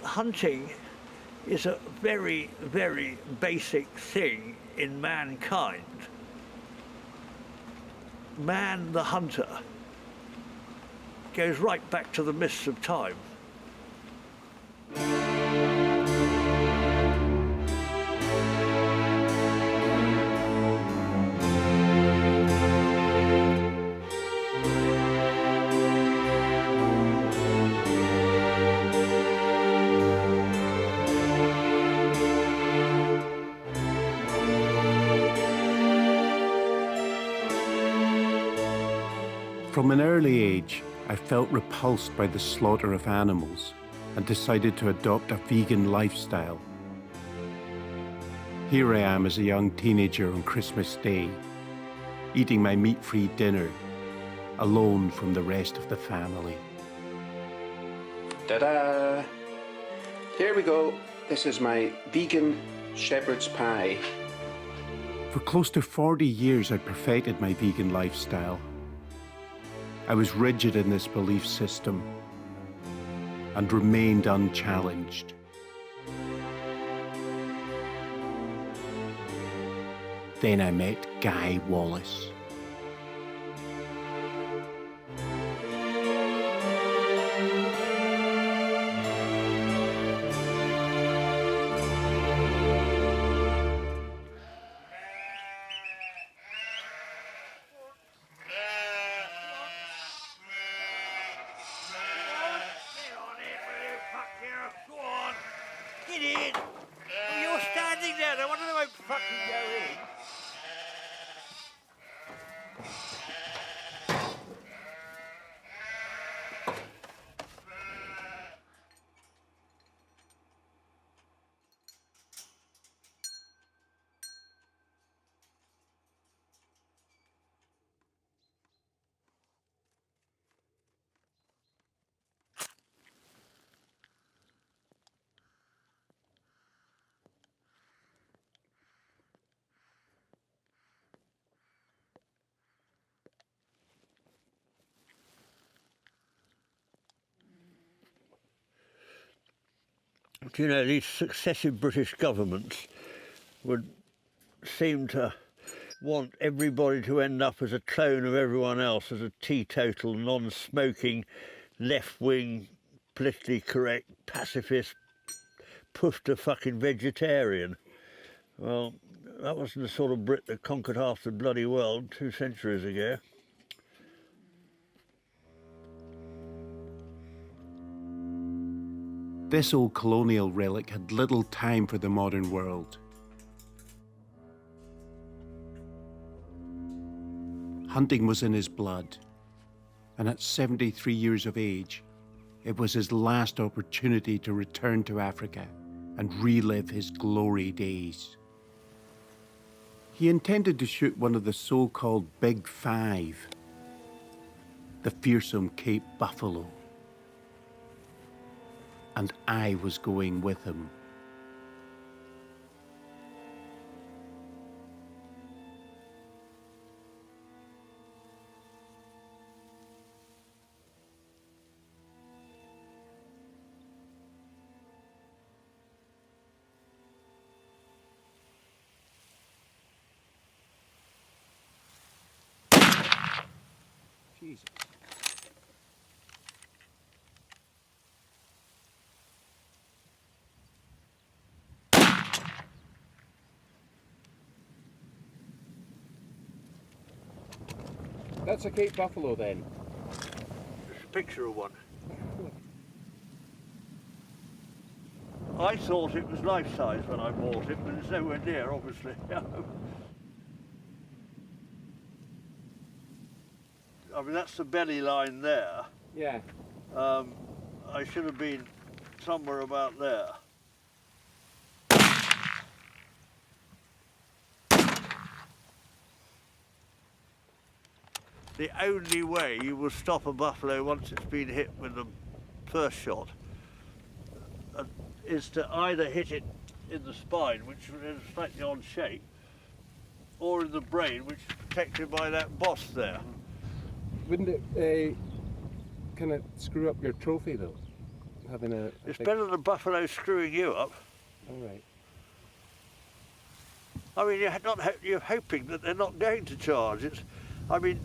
hunting is a very, very basic thing in mankind. Man, the hunter, goes right back to the mists of time. From an early age, I felt repulsed by the slaughter of animals and decided to adopt a vegan lifestyle. Here I am as a young teenager on Christmas Day, eating my meat-free dinner, alone from the rest of the family. Ta-da! Here we go. This is my vegan shepherd's pie. For close to 40 years, I perfected my vegan lifestyle. I was rigid in this belief system and remained unchallenged. Then I met Guy Wallace. Get in! Oh, you're standing there, no wonder they won't fucking go in. Do you know, these successive British governments would seem to want everybody to end up as a clone of everyone else, as a teetotal, non-smoking, left-wing, politically correct, pacifist, puff-to-fucking vegetarian. Well, that wasn't the sort of Brit that conquered half the bloody world 2 centuries ago. This old colonial relic had little time for the modern world. Hunting was in his blood, and at 73 years of age, it was his last opportunity to return to Africa and relive his glory days. He intended to shoot one of the so-called Big Five, the fearsome Cape buffalo. And I was going with him. Jesus. That's a Cape buffalo then? There's a picture of one. I thought it was life-size when I bought it, but it's nowhere near, obviously. I mean, that's the belly line there. Yeah. I should have been somewhere about there. The only way you will stop a buffalo once it's been hit with the first shot is to either hit it in the spine, which is a slightly odd shape, or in the brain, which is protected by that boss there. Wouldn't it kind of screw up your trophy though? having a... It's better than a buffalo screwing you up. All right. I mean, you're hoping that they're not going to charge. I mean,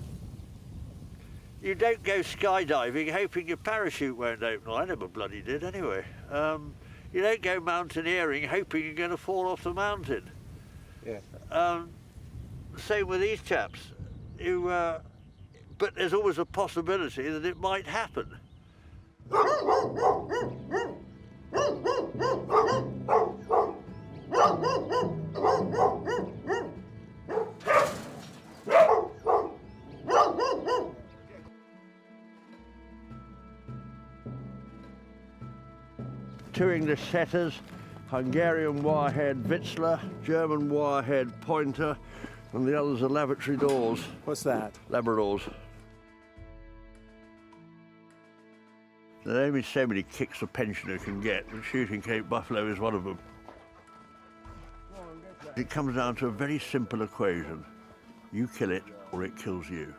you don't go skydiving hoping your parachute won't open. Well, I never bloody did anyway. You don't go mountaineering hoping you're going to fall off the mountain. Yeah. Same with these chaps. But there's always a possibility that it might happen. Two English setters, Hungarian wire-haired Vitzler, German wire-haired pointer, and the others are lavatory doors. What's that? Labradors. There are only so many kicks a pensioner can get, and shooting Cape buffalo is one of them. It comes down to a very simple equation. You kill it, or it kills you.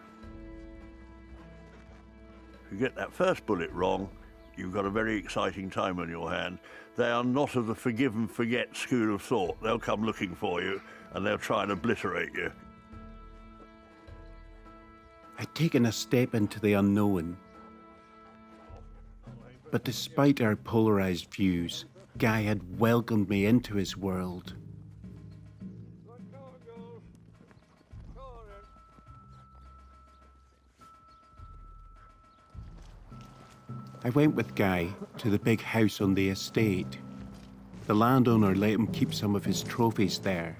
If you get that first bullet wrong, you've got a very exciting time on your hand. They are not of the forgive and forget school of thought. They'll come looking for you, and they'll try and obliterate you. I'd taken a step into the unknown. But despite our polarised views, Guy had welcomed me into his world. I went with Guy to the big house on the estate. The landowner let him keep some of his trophies there.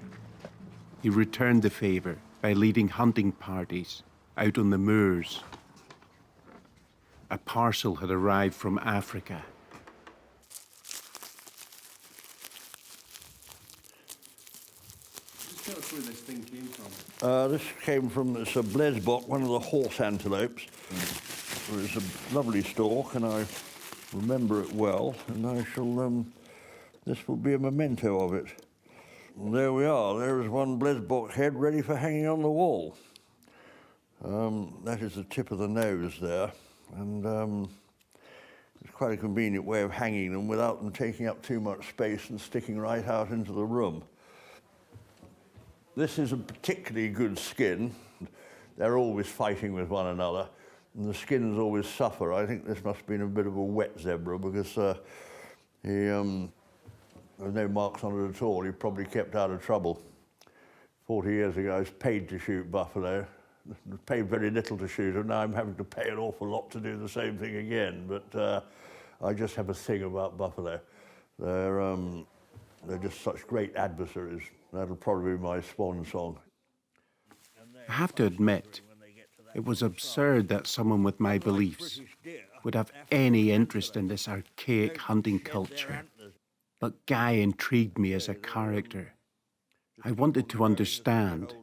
He returned the favour by leading hunting parties out on the moors. A parcel had arrived from Africa. Just tell us where this thing came from. This came from a blesbok, one of the horse antelopes. It's a lovely stalk, and I remember it well, and I shall, this will be a memento of it. And there we are, there is one blesbok head ready for hanging on the wall. That is the tip of the nose there, and it's quite a convenient way of hanging them without them taking up too much space and sticking right out into the room. This is a particularly good skin. They're always fighting with one another, and the skins always suffer. I think this must have been a bit of a wet zebra, because there's no marks on it at all. He probably kept out of trouble. 40 years ago, I was paid to shoot buffalo. I paid very little to shoot them. Now I'm having to pay an awful lot to do the same thing again. But I just have a thing about buffalo. They're just such great adversaries. That'll probably be my swan song. I have to admit, it was absurd that someone with my beliefs would have any interest in this archaic hunting culture. But Guy intrigued me as a character. I wanted to understand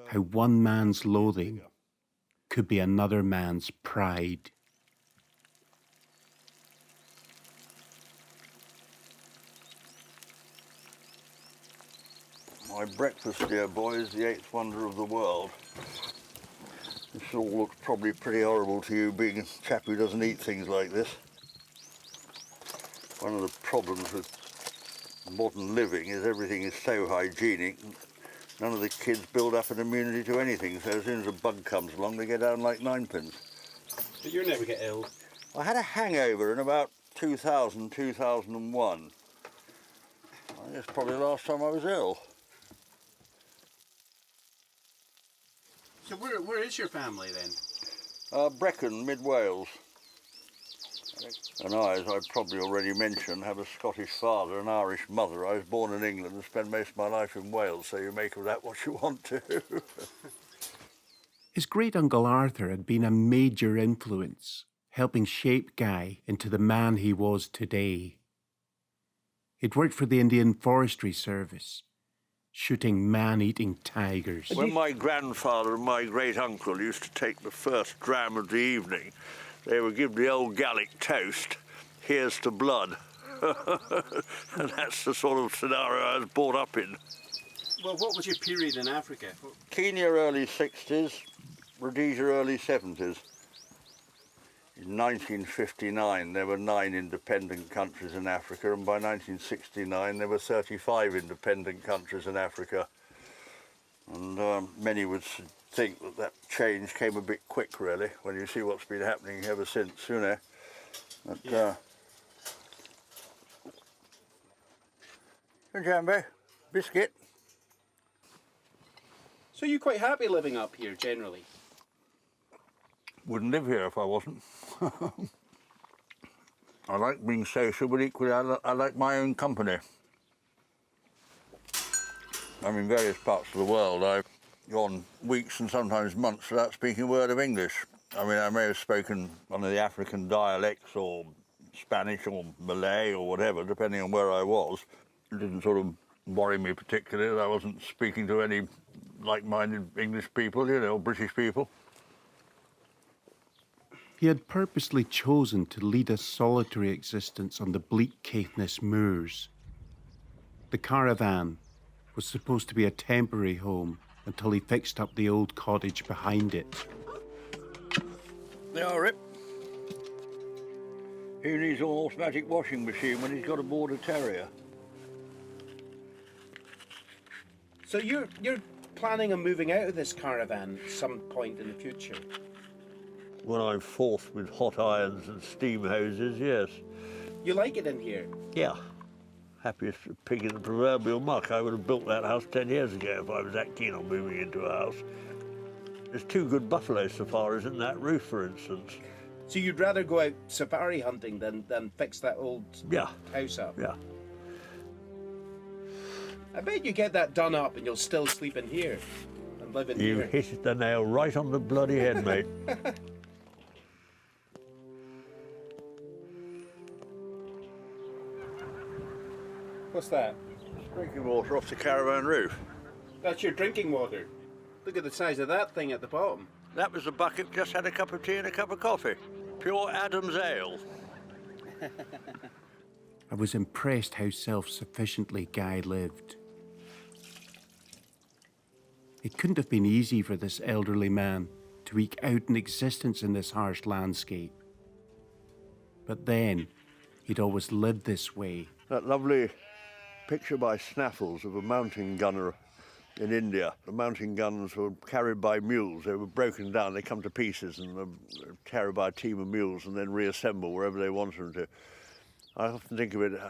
how one man's loathing could be another man's pride. My breakfast, dear boy, is the 8th wonder of the world. This all looks probably pretty horrible to you, being a chap who doesn't eat things like this. One of the problems with modern living is everything is so hygienic. None of the kids build up an immunity to anything, so as soon as a bug comes along, they get down like ninepins. But you never get ill. I had a hangover in about 2000, 2001. I think that's probably the last time I was ill. So where is your family then? Brecon, mid-Wales. And I, as I probably already mentioned, have a Scottish father, an Irish mother. I was born in England and spent most of my life in Wales, so you make of that what you want to. His great-uncle Arthur had been a major influence, helping shape Guy into the man he was today. He'd worked for the Indian Forestry Service, shooting man-eating tigers. When my grandfather and my great-uncle used to take the first dram of the evening, they would give the old Gallic toast, "Here's to blood." And that's the sort of scenario I was brought up in. Well, what was your period in Africa? Kenya early 60s, Rhodesia early 70s. In 1959 there were 9 independent countries in Africa, and by 1969 there were 35 independent countries in Africa. And many would think that that change came a bit quick, really, when you see what's been happening ever since, you know. But, Yeah. Jambo, biscuit. So you're quite happy living up here, generally? Wouldn't live here if I wasn't. I like being social, but equally I like my own company. I'm in various parts of the world. I've gone weeks and sometimes months without speaking a word of English. I mean, I may have spoken one of the African dialects or Spanish or Malay or whatever, depending on where I was. It didn't sort of worry me particularly that I wasn't speaking to any like-minded English people, you know, British people. He had purposely chosen to lead a solitary existence on the bleak Caithness moors. The caravan was supposed to be a temporary home until he fixed up the old cottage behind it. They are, Rip. Who needs an automatic washing machine when he's got a border terrier? So you're planning on moving out of this caravan at some point in the future? When I'm forced with hot irons and steam hoses, yes. You like it in here? Yeah. Happiest pig in the proverbial muck. I would have built that house 10 years ago if I was that keen on moving into a house. There's 2 good buffalo safaris in that roof, for instance. So you'd rather go out safari hunting than fix that old house up? Yeah. I bet you get that done up and you'll still sleep in here and live in here. You hit the nail right on the bloody head, mate. What's that? Drinking water off the caravan roof. That's your drinking water. Look at the size of that thing at the bottom. That was the bucket, just had a cup of tea and a cup of coffee. Pure Adam's ale. I was impressed how self-sufficiently Guy lived. It couldn't have been easy for this elderly man to eke out an existence in this harsh landscape. But then, he'd always lived this way. That lovely picture by Snaffles of a mountain gunner in India. The mountain guns were carried by mules. They were broken down, they come to pieces and they're carried by a team of mules and then reassemble wherever they want them to. I often think of it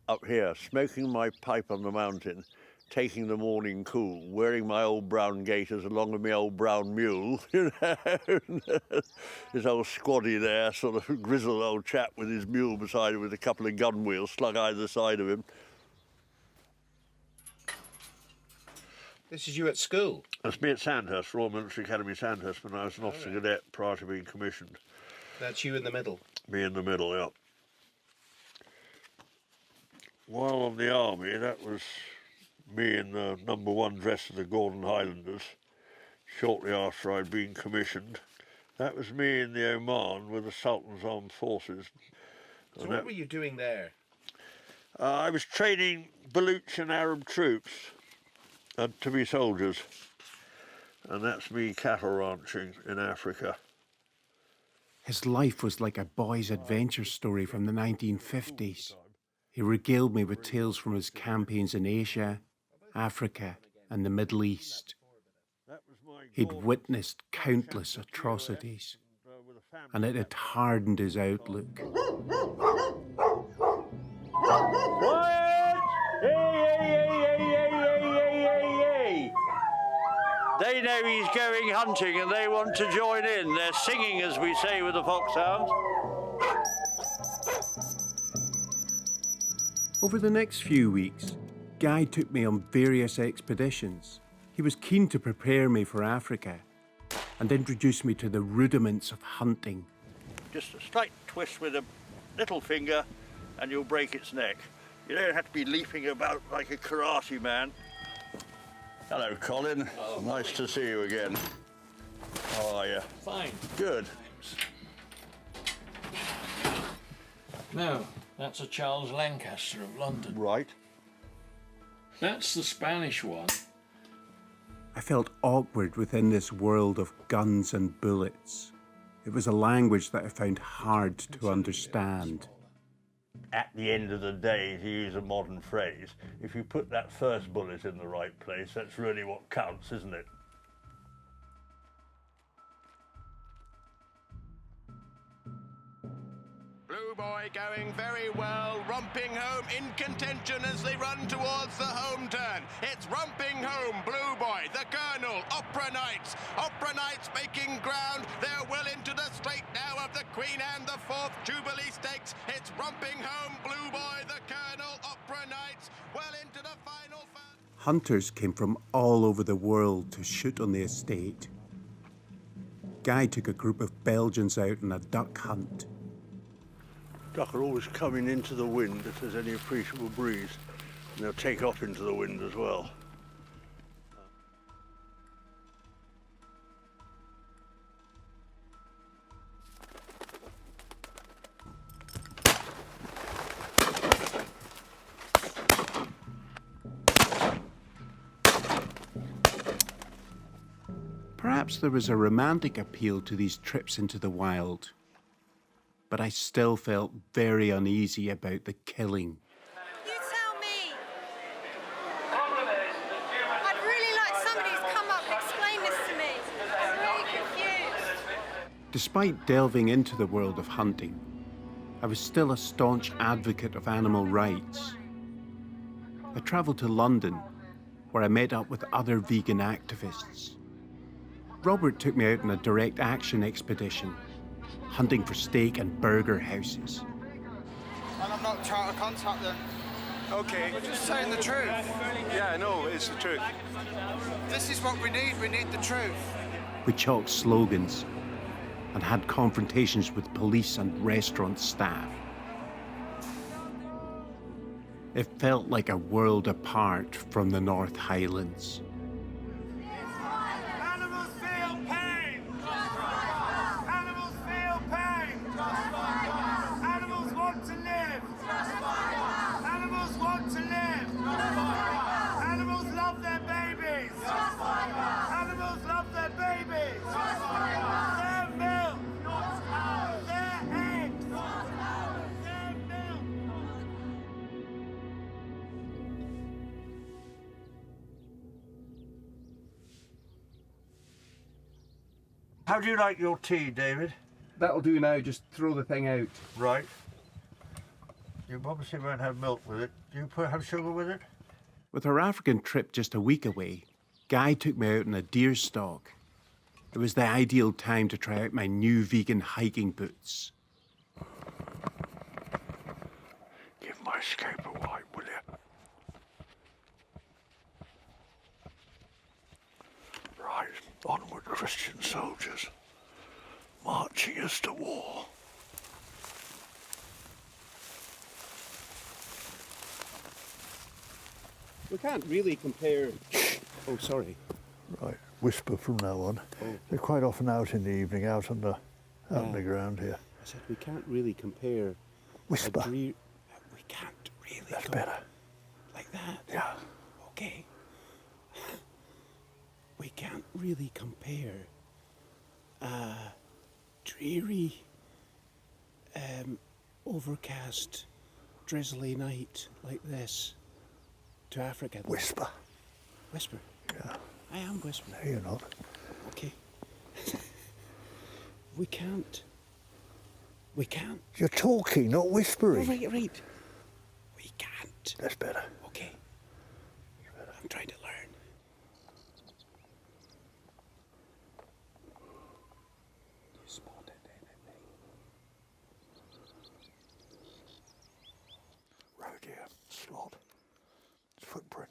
up here, smoking my pipe on the mountain, taking the morning cool, wearing my old brown gaiters along with my old brown mule, you know. This old squaddy there, sort of grizzled old chap with his mule beside him with a couple of gun wheels slung either side of him. This is you at school? That's me at Sandhurst, Royal Military Academy Sandhurst, when I was an officer cadet prior to being commissioned. That's you in the middle? Me in the middle, yeah. While on the army, that was me in the #1 dress of the Gordon Highlanders, shortly after I'd been commissioned. That was me in the Oman with the Sultan's Armed Forces. So what were you doing there? I was training Baluch and Arab troops to be soldiers. And that's me cattle ranching in Africa. His life was like a boy's adventure story from the 1950s. He regaled me with tales from his campaigns in Asia, Africa, and the Middle East. He'd witnessed countless atrocities, and it had hardened his outlook. Quiet! Hey! They know he's going hunting and they want to join in. They're singing, as we say, with the foxhounds. Over the next few weeks, Guy took me on various expeditions. He was keen to prepare me for Africa and introduce me to the rudiments of hunting. Just a slight twist with a little finger and you'll break its neck. You don't have to be leaping about like a karate man. Hello, Colin. Oh, nice to see you again. How are you? Fine. Good. No, that's a Charles Lancaster of London. Right. That's the Spanish one. I felt awkward within this world of guns and bullets. It was a language that I found hard to understand. At the end of the day, to use a modern phrase, if you put that first bullet in the right place, that's really what counts, isn't it? Blue boy going very well, romping home in contention as they run towards the home turn. It's romping home, Blue boy, the Colonel, Opera Knights making ground. They're well into the straight now of the Queen and the 4th Jubilee Stakes. It's romping home, Blue boy, the Colonel, Opera Knights, well into the final. Hunters came from all over the world to shoot on the estate. Guy took a group of Belgians out on a duck hunt. Duck are always coming into the wind if there's any appreciable breeze, and they'll take off into the wind as well. Perhaps there was a romantic appeal to these trips into the wild, but I still felt very uneasy about the killing. You tell me. I'd really like somebody who's come up and explain this to me. I'm really confused. Despite delving into the world of hunting, I was still a staunch advocate of animal rights. I travelled to London, where I met up with other vegan activists. Robert took me out on a direct action expedition, hunting for steak and burger houses. And I'm not trying to contact them. Okay. We're just saying the truth. Yeah, I know, it's the truth. This is what we need the truth. We chalked slogans and had confrontations with police and restaurant staff. It felt like a world apart from the North Highlands. Animals feel pain. Animals feel pain. Animals want to live. Animals want to live. Animals love their babies. Animals love their babies. Their milk. Their eggs. Their milk. How do you like your tea, David? That'll do now, just throw the thing out. Right. You obviously won't have milk with it. Do you have sugar with it? With our African trip just a week away, Guy took me out on a deer stalk. It was the ideal time to try out my new vegan hiking boots. Give my escape a wipe, will you? Right, onward, Christian soldiers, marching us to war. We can't really compare... Oh, sorry. Right, whisper from now on. They're quite often out in the evening, out on the ground here. I said we can't really compare... Whisper. We can't really... That's better. Like that? Yeah. Okay. We can't really compare a dreary, overcast, drizzly night like this to Africa. Whisper. Whisper? Yeah. I am whispering. No, you're not. Okay. We can't. You're talking, not whispering. Right. We can't. That's better. Okay. I'm trying to learn. You spotted anything? Road here, slot. It's footprint.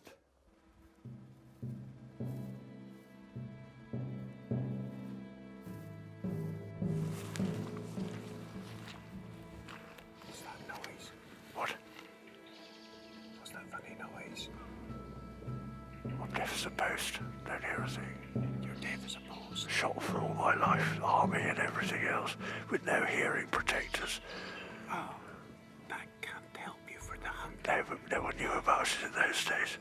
What's that noise? What? What's that funny noise? I'm deaf as a post. Don't hear a thing. You're deaf as a post. Shot for all my life, army and everything else, with no hearing protectors. Oh, that can't help you for the hunt. No one knew about it in those days.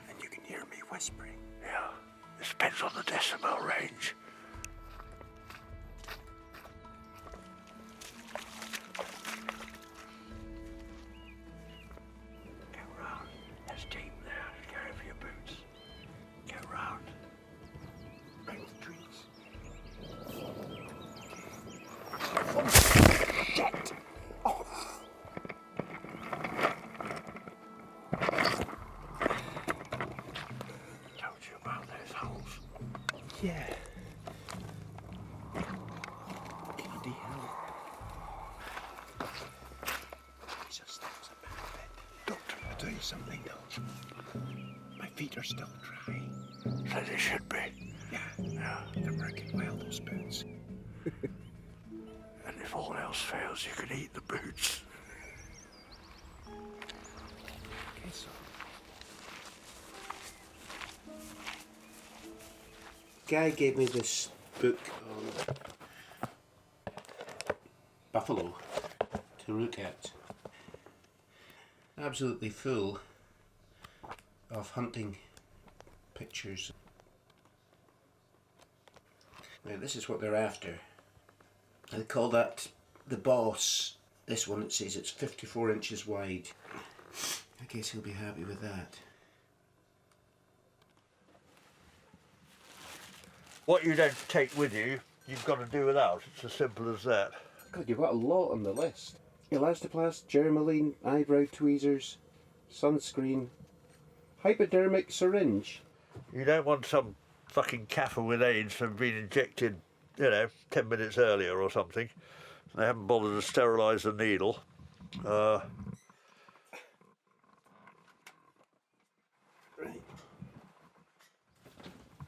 And you can hear me whispering. Yeah, it depends on the decibel range. Yeah. Bloody hell. Jesus, that was a bad bit. Doctor, I'll tell you something though. My feet are still dry. So they should be. Yeah, they're working well, those boots. And if all else fails, you can eat the boots. Okay, so. Guy gave me this book on buffalo to look at. Absolutely full of hunting pictures. Now this is what they're after. They call that the boss. This one, it says it's 54 inches wide. I guess he'll be happy with that. What you don't take with you, you've got to do without. It's as simple as that. God, you've got a lot on the list. Elastoplast, Germaline, eyebrow tweezers, sunscreen, hypodermic syringe. You don't want some fucking kaffir with AIDS from being injected, 10 minutes earlier or something. They haven't bothered to sterilise the needle. Right.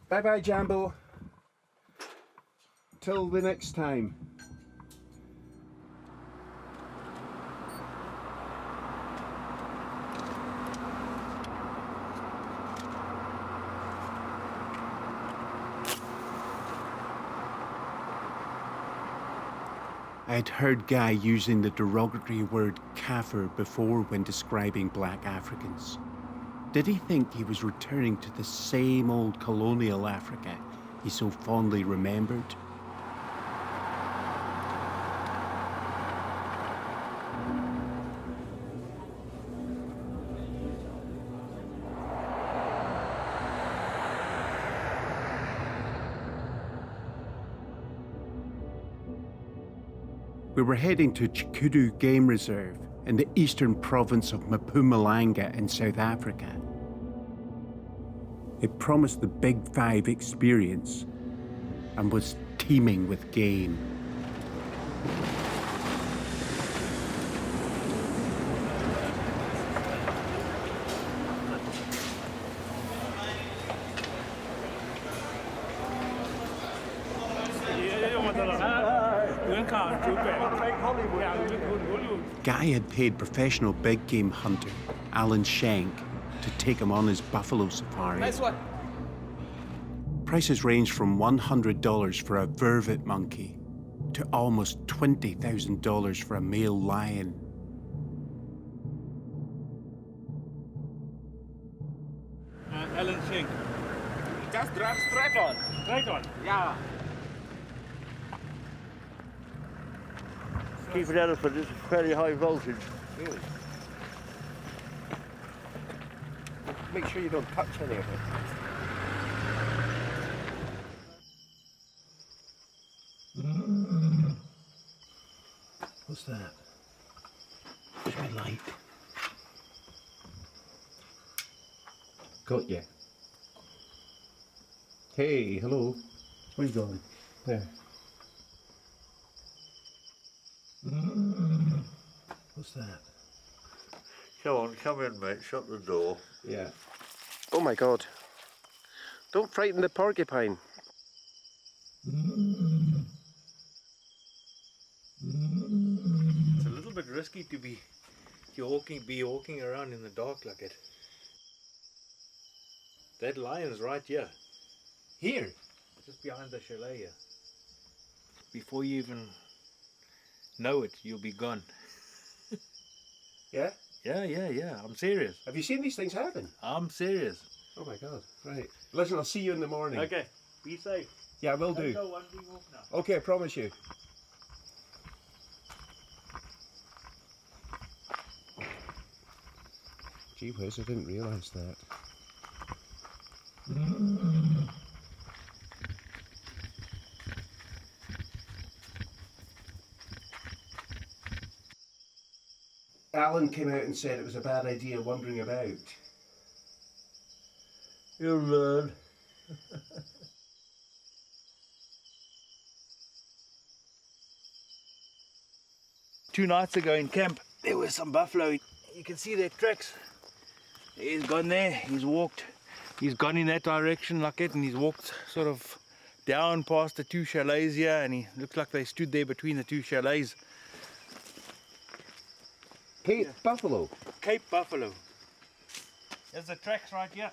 Bye-bye, Jambo. Till the next time. I'd heard Guy using the derogatory word Kaffir before when describing black Africans. Did he think he was returning to the same old colonial Africa he so fondly remembered? We were heading to Chikudu Game Reserve in the eastern province of Mpumalanga in South Africa. It promised the Big Five experience and was teeming with game. Guy had paid professional big game hunter Alan Schenk to take him on his buffalo safari. Nice one. Prices range from $100 for a vervet monkey to almost $20,000 for a male lion. Alan Schenk. Just drive straight on. Straight on? Yeah. Keep it elephant, it's fairly high voltage. Really? Make sure you don't touch any of it. What's that? Where's my light? Got you. Hey, hello. Where are you going? There. What's that? Come on, come in, mate. Shut the door. Yeah. Oh my God. Don't frighten the porcupine. It's a little bit risky to be walking around in the dark like it. That lion's right here. Here? Just behind the chalet here. Before you even know it, you'll be gone. Yeah? Yeah. I'm serious. Have you seen these things happen? I'm serious. Oh my God. Right. Listen, I'll see you in the morning. Okay. Be safe. Yeah, I will do. Don't go wandering off now. Okay, I promise you. Gee whiz, I didn't realise that. Alan came out and said it was a bad idea wandering about. You'll learn. 2 nights ago in camp, there were some buffalo. You can see their tracks. He's gone there, he's walked, he's gone in that direction like it, and he's walked sort of down past the 2 chalets here, and he looks like they stood there between the 2 chalets. Cape buffalo. Cape buffalo. There's the tracks right here.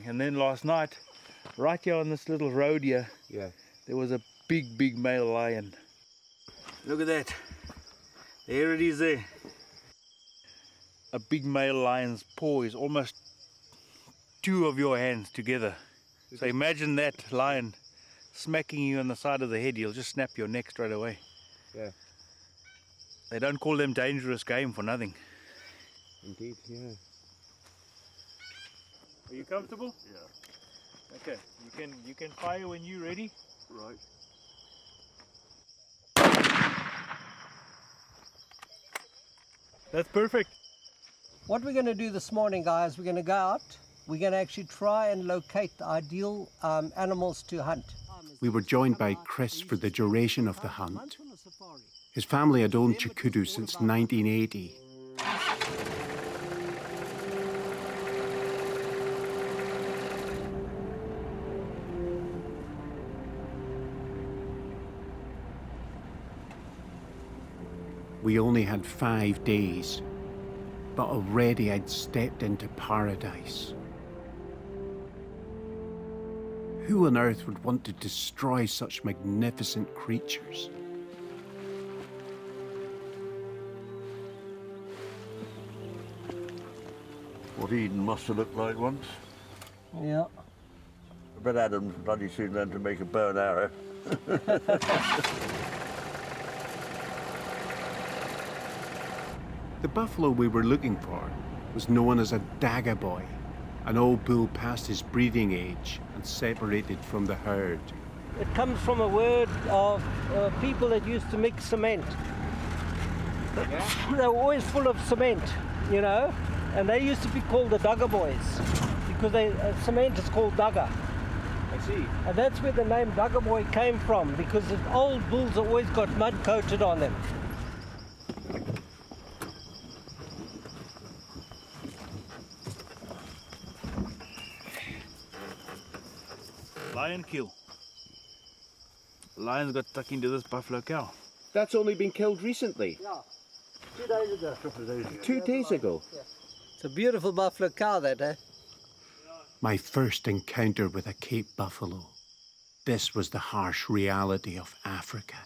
And then last night, right here on this little road here, there was a big male lion. Look at that. There it is there. A big male lion's paw is almost 2 of your hands together. So imagine that lion smacking you on the side of the head, he'll just snap your neck straight away. Yeah. They don't call them dangerous game for nothing. Indeed, yeah. Are you comfortable? Yeah. Okay, you can fire when you're ready. Right. That's perfect. What we're going to do this morning, guys, we're going to go out. We're going to actually try and locate the ideal animals to hunt. We were joined by Chris for the duration of the hunt. His family had owned Chikudu since 1980. We only had 5 days, but already I'd stepped into paradise. Who on earth would want to destroy such magnificent creatures? What Eden must have looked like once. Yeah. I bet Adam bloody soon learned to make a bow and arrow. The buffalo we were looking for was known as a dagger boy, an old bull past his breeding age and separated from the herd. It comes from a word of people that used to mix cement. Yeah. They were always full of cement, you know, and they used to be called the dagger boys because cement is called dagger. I see. And that's where the name dagger boy came from, because the old bulls always got mud coated on them. Lion kill. The lions got stuck into this buffalo cow. That's only been killed recently. Yeah, 2 days ago. 2 days ago. Yeah. It's a beautiful buffalo cow, that, eh? My first encounter with a Cape buffalo. This was the harsh reality of Africa.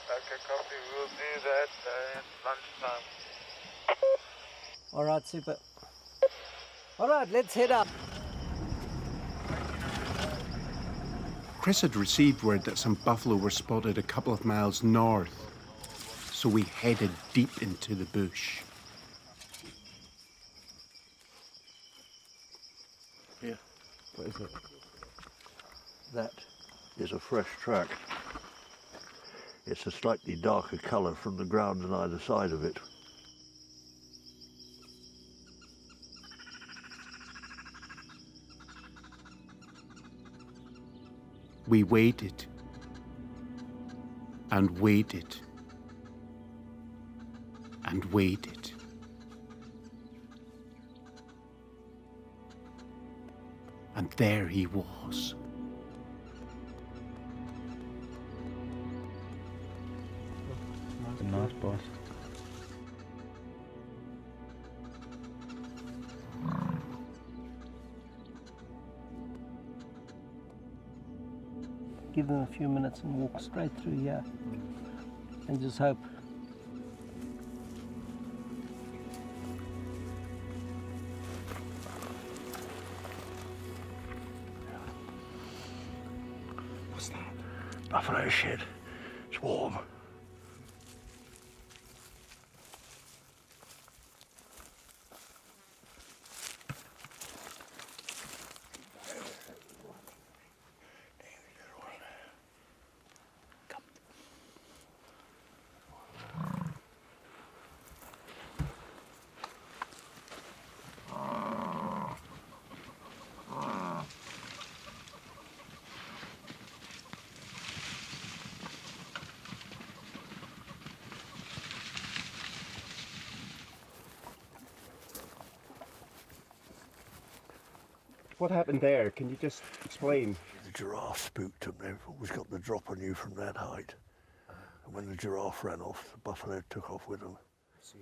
Okay, copy. We'll do that at lunchtime. All right, super. All right, let's head up. Chris had received word that some buffalo were spotted a couple of miles north, so we headed deep into the bush. Here. What is it? That is a fresh track. It's a slightly darker colour from the ground on either side of it. We waited and waited and waited. And there he was. That's a nice boss. Give them a few minutes and walk straight through here and just hope. What's that? Buffalo shit. It's warm. What happened there? Can you just explain? The giraffe spooked them. They've always got the drop on you from that height. And when the giraffe ran off, the buffalo took off with them. I see.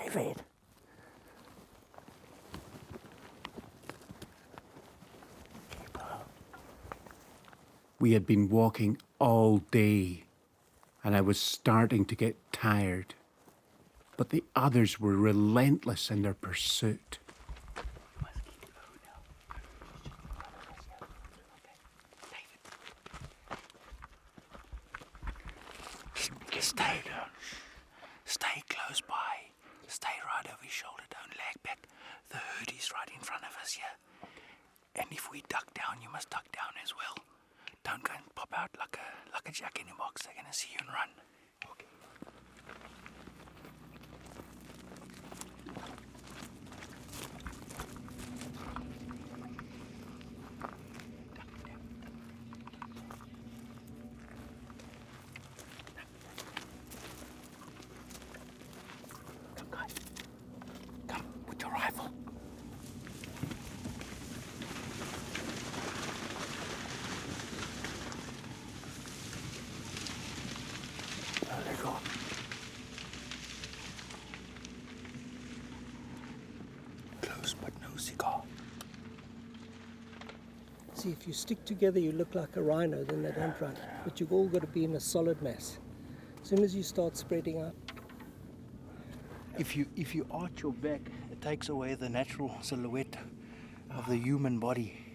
David. We had been walking all day, and I was starting to get tired. But the others were relentless in their pursuit. Stay close by. Stay right over his shoulder. Don't lag back. The herd is right in front of us here. And if we duck down, you must duck down as well. Don't go and pop out like a jack in the box. They're gonna see you and run. Okay. Come with your rifle. There they go. Close but no cigar. See, if you stick together, you look like a rhino, then they don't run. But you've all got to be in a solid mass. As soon as you start spreading out. If you arch your back, it takes away the natural silhouette of the human body.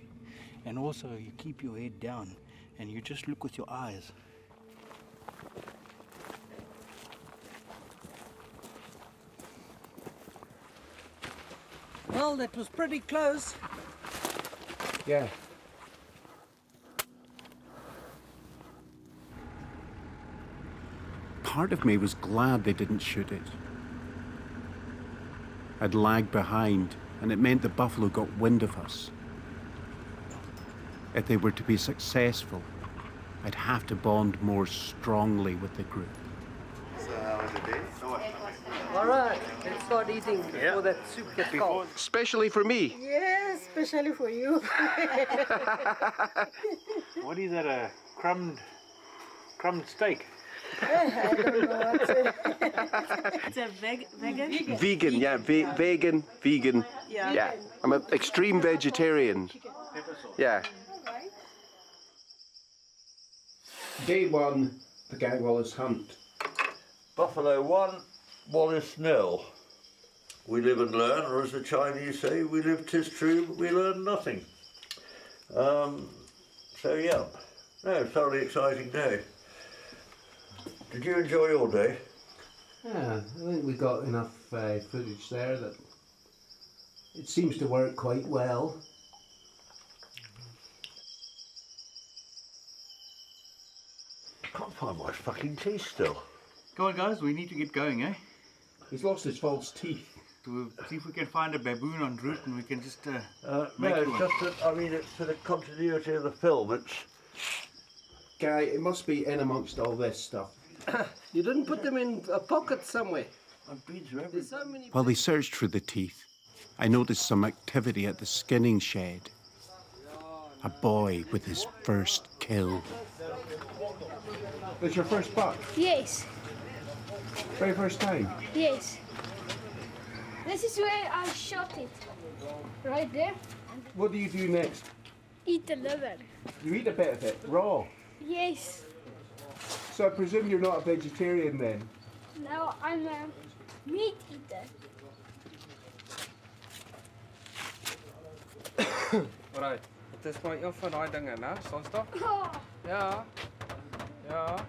And also you keep your head down and you just look with your eyes. Well, that was pretty close. Yeah. Part of me was glad they didn't shoot it. I'd lagged behind, and it meant the buffalo got wind of us. If they were to be successful, I'd have to bond more strongly with the group. So how was the day? All right, let's start eating before that soup gets cold. Especially for me. Yes, especially for you. What is that, a crumbed steak? I don't know what's it. It's a vegan? Vegan, yeah. Vegan. Yeah. I'm an extreme vegetarian. Yeah. Day one, the Guy Wallace hunt. Buffalo 1, Wallace 0. We live and learn, or as the Chinese say, we live 'tis true, but we learn nothing. So yeah, no, thoroughly exciting day. Did you enjoy your day? Yeah, I think we got enough footage there that it seems to work quite well. I can't find my fucking teeth still. Come on guys, we need to get going, eh? He's lost his false teeth. We'll see if we can find a baboon en route and we can just No, make it's one. just that, I mean, it's for the continuity of the film. It's... Guy, it must be in amongst all this stuff. You didn't put them in a pocket somewhere. I've been through There's so many. While they searched for the teeth, I noticed some activity at the skinning shed. A boy with his first kill. That's your first buck? Yes, Very first time? yes. This is where I shot it. Right there. What do you do next? Eat the liver. You eat a bit of it, raw. Yes. So I presume you're not a vegetarian then? No, I'm a meat eater. Alright, het is maar een van daai dinge, né? Soms toch? Ja. Ja.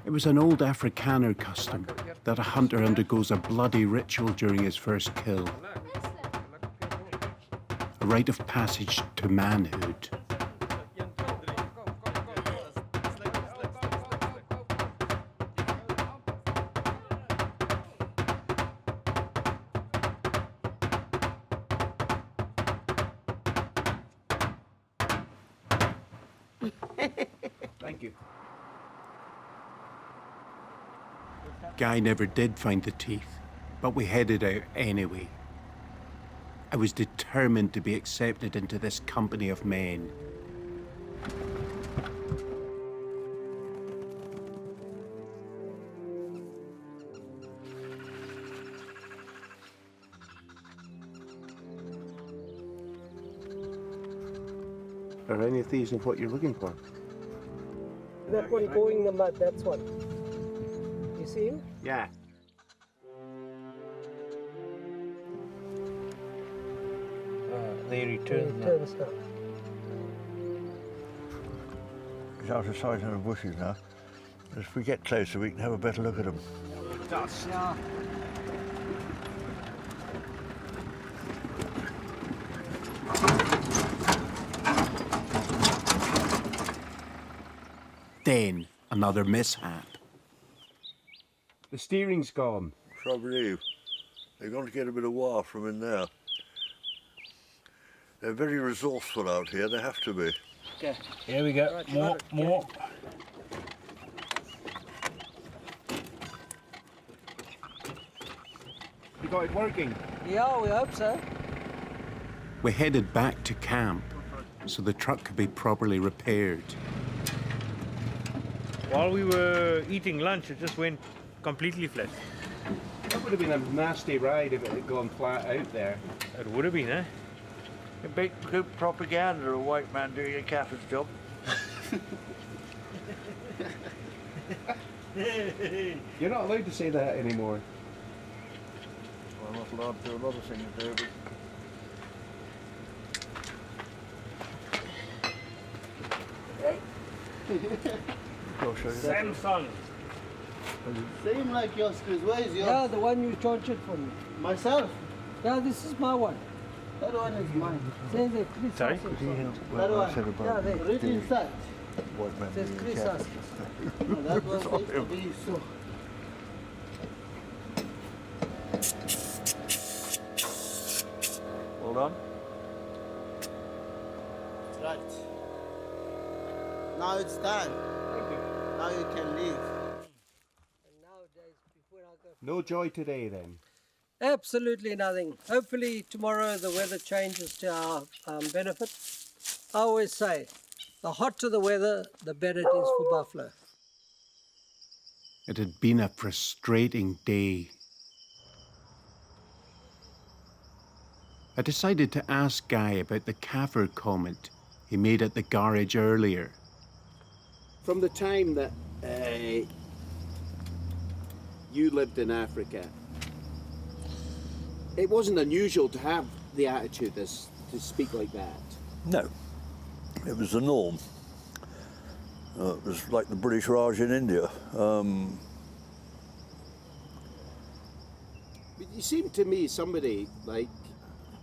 It was an old Afrikaner custom that a hunter undergoes a bloody ritual during his first kill. a rite of passage to manhood. Thank you. Guy never did find the teeth, but we headed out anyway. I was determined to be accepted into this company of men. Are any of these what you're looking for? That one going in the mud, that's one. You see him? Yeah. There he turns now. Turns now. He's out of sight in the bushes now. If we get closer, we can have a better look at him. Dust. Yeah. Then another mishap. The steering's gone. So I believe. They're going to get a bit of wire from in there. They're very resourceful out here, they have to be. Okay, here we go. Right, more. You got it working? Yeah, we hope so. We headed back to camp so the truck could be properly repaired. While we were eating lunch, it just went completely flat. That would have been a nasty ride if it had gone flat out there. It would have been, eh? A big good propaganda, a white man doing a Kaffir's job. You're not allowed to say that anymore. Well, I'm not allowed to do a lot of things there, but... Samsung. Same like yours, Chris. Where is yours? Yeah, the one you tortured for me. Myself? Yeah, this is my one. That one is mine. Says there, Chris. Sorry? That one. Yeah, there. Read inside. White man Says doing a Chris Kaffir's Askus. That one needs to be so. Well done. Right. Now it's done. Now you can leave. No joy today then? Absolutely nothing. Hopefully tomorrow the weather changes to our benefit. I always say, the hotter the weather, the better it is for buffalo. It had been a frustrating day. I decided to ask Guy about the Kaffir comment he made at the garage earlier. From the time that you lived in Africa, it wasn't unusual to have the attitude to speak like that. No, it was the norm. It was like the British Raj in India. But you seem to me somebody like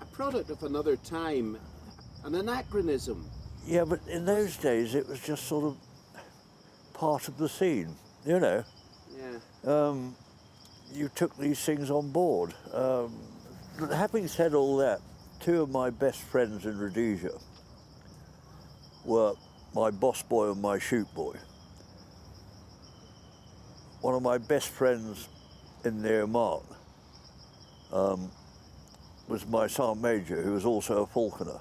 a product of another time, an anachronism. Yeah, but in those days it was just sort of part of the scene, you know. Yeah. You took these things on board. But having said all that, two of my best friends in Rhodesia were my boss boy and my shoot boy. One of my best friends in the Oman was my sergeant major, who was also a falconer.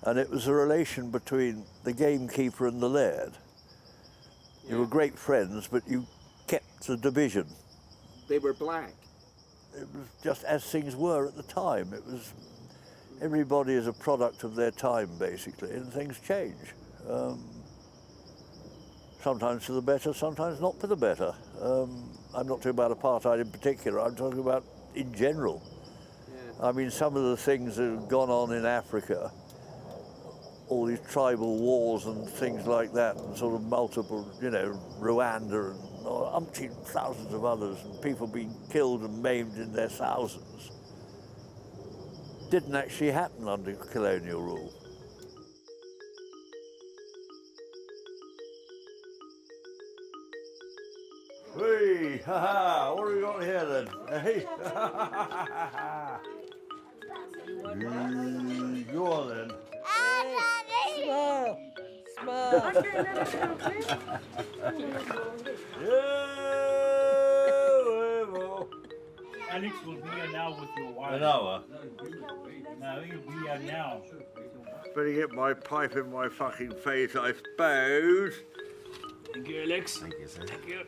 And it was a relation between the gamekeeper and the laird. You were great friends, but you kept the division. They were black. It was just as things were at the time. It was, everybody is a product of their time, basically, and things change. Sometimes for the better, sometimes not for the better. I'm not talking about apartheid in particular, I'm talking about in general. Yeah. I mean, some of the things that have gone on in Africa, all these tribal wars and things like that, and sort of multiple, you know, Rwanda and umpteen thousands of others, and people being killed and maimed in their thousands. didn't actually happen under colonial rule. Hey, ha-ha, what have we got here then? Hey, go on then. Smile. Alex will be here now with your wife. An hour? No, he'll be here now. Better get my pipe in my fucking face, I suppose. Thank you, Alex. Thank you, sir. Thank you.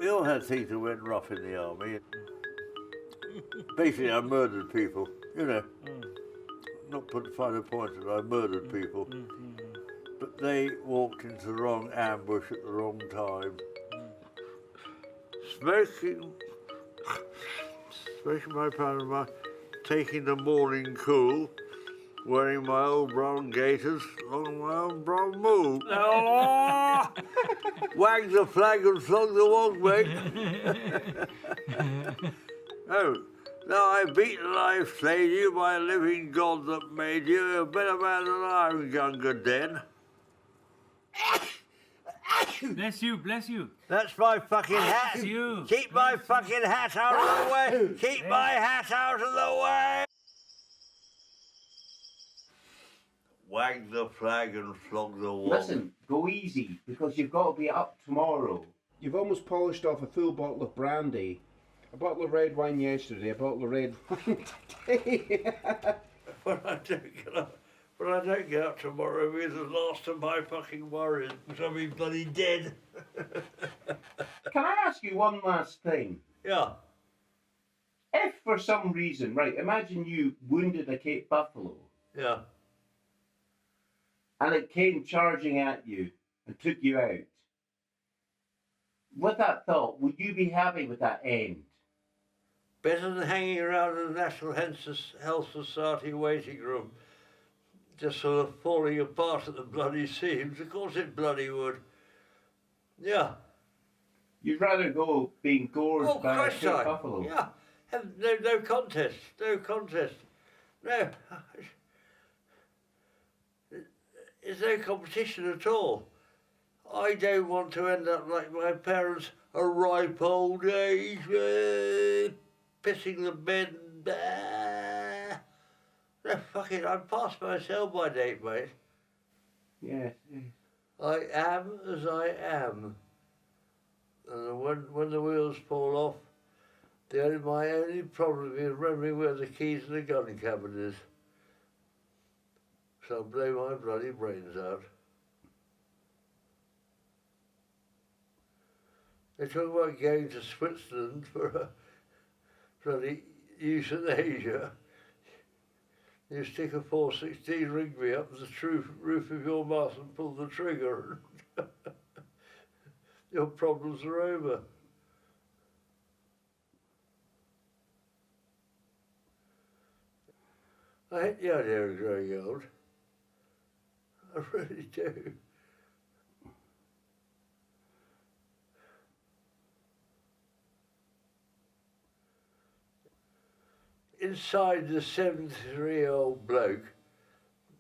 We all had things that went rough in the army. Basically, I murdered people, you know. Not put finer point that I murdered people. But they walked into the wrong ambush at the wrong time. Smoking my Panama, taking the morning cool, wearing my old brown gaiters along my old brown moor. Wag the flag and flog the wog, mate. Oh, now I've beaten and I've slain you by a living God that made you a better man than I am, younger den. Bless you, bless you. That's my fucking hat. Bless you. Keep my fucking hat out of the way. Keep my hat out of the way. Wag the flag and flog the wall. Listen, go easy, because you've got to be up tomorrow. You've almost polished off a full bottle of brandy, a bottle of red wine yesterday, a bottle of red wine today. When I don't get up tomorrow, it's the last of my fucking worries, because I'll be bloody dead. Can I ask you one last thing? Yeah. If for some reason, right, imagine you wounded a Cape buffalo. Yeah. And it came charging at you and took you out. With that thought, would you be happy with that end? Better than hanging around in the National Health Society waiting room, just sort of falling apart at the bloody seams. Of course it bloody would. Yeah. You'd rather go being gorged by a Cape buffalo? Yeah. No contest. No contest. No. There's no competition at all. I don't want to end up like my parents, a ripe old age, pissing the bed. No, fuck it, I'm past my sell-by date, mate. Yes. I am as I am. And when the wheels fall off, my only problem is remembering where the keys to the gun cabinet is. So I'll blow my bloody brains out. They talk about going to Switzerland for a bloody euthanasia. You stick a 416 Rigby up the roof of your mouth and pull the trigger. Your problems are over. I hate the idea of growing old. I really do. Inside the 73-year-old bloke,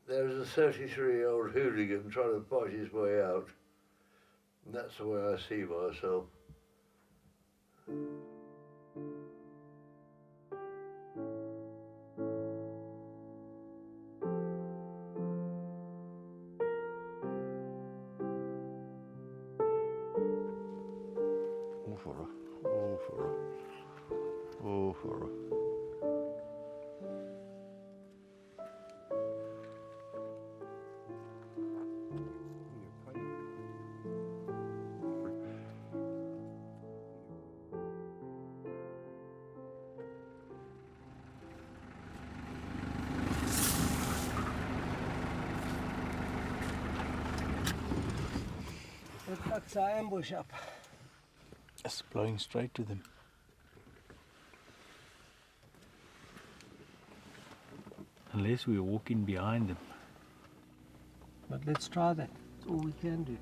there's a 33-year-old hooligan trying to fight his way out. And that's the way I see myself. That fucks our ambush up. It's blowing straight to them. Unless we're walking behind them. But let's try that. That's all we can do.